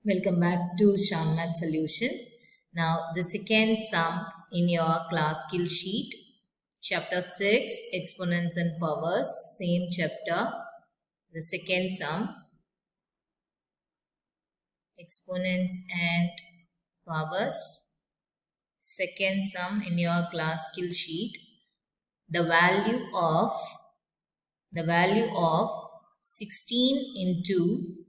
Welcome back to Sean Math Solutions. Now, the second sum in your class skill sheet, chapter 6, Exponents and Powers, same chapter. The second sum, Exponents and Powers, second sum in your class skill sheet. The value of 16 into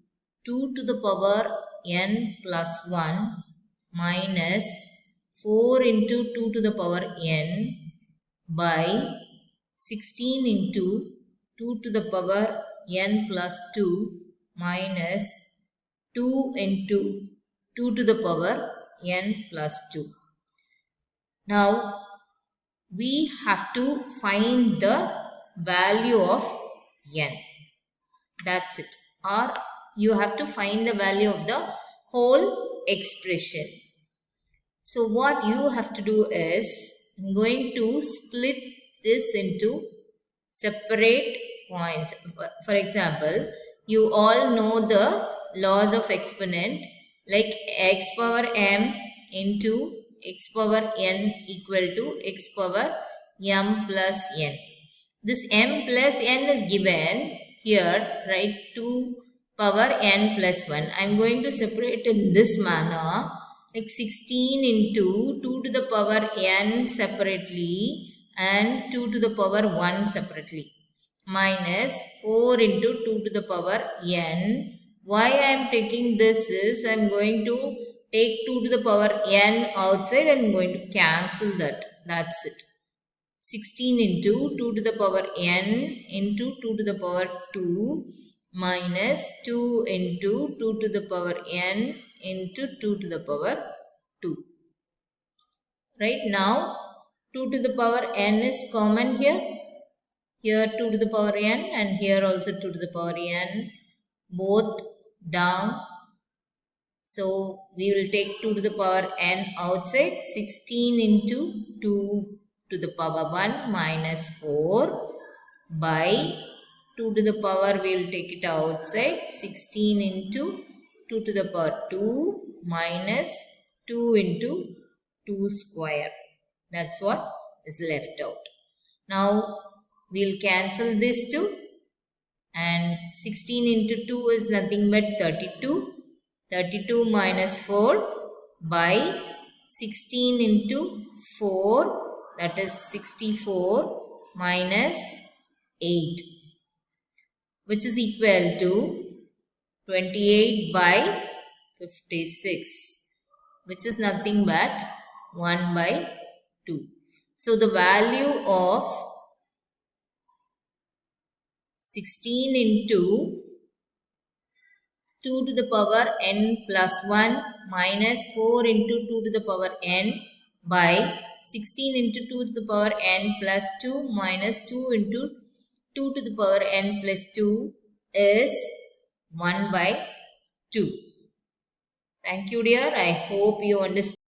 2 to the power n plus 1 minus 4 into 2 to the power n by 16 into 2 to the power n plus 2 minus 2 into 2 to the power n plus 2. Now, we have to find the value of n. That's it. Or you have to find the value of the whole expression. So what you have to do is, I'm going to split this into separate points. For example, you all know the laws of exponent, like x power m into x power n equal to x power m plus n. This m plus n is given here, right? 2 power n plus 1. I am going to separate in this manner, like 16 into 2 to the power n separately and 2 to the power 1 separately, minus 4 into 2 to the power n. Why I am taking this is, I am going to take 2 to the power n outside and I am going to cancel that. That's it. 16 into 2 to the power n into 2 to the power 2 minus 2 into 2 to the power n into 2 to the power 2. Right now, 2 to the power n is common here. Here 2 to the power n and here also 2 to the power n. Both down. So, we will take 2 to the power n outside. 16 into 2 to the power 1 minus 4 by 2 to the power, we will take it outside, 16 into 2 to the power 2 minus 2 into 2 square. That's what is left out. Now, we will cancel this 2 and 16 into 2 is nothing but 32. 32 minus 4 by 16 into 4, that is 64 minus 8, which is equal to 28 by 56, which is nothing but 1 by 2. So, the value of 16 into 2 to the power n plus 1 minus 4 into 2 to the power n by 16 into 2 to the power n plus 2 minus 2 into 2 to the power n plus 2 is 1 by 2. Thank you, dear. I hope you understand.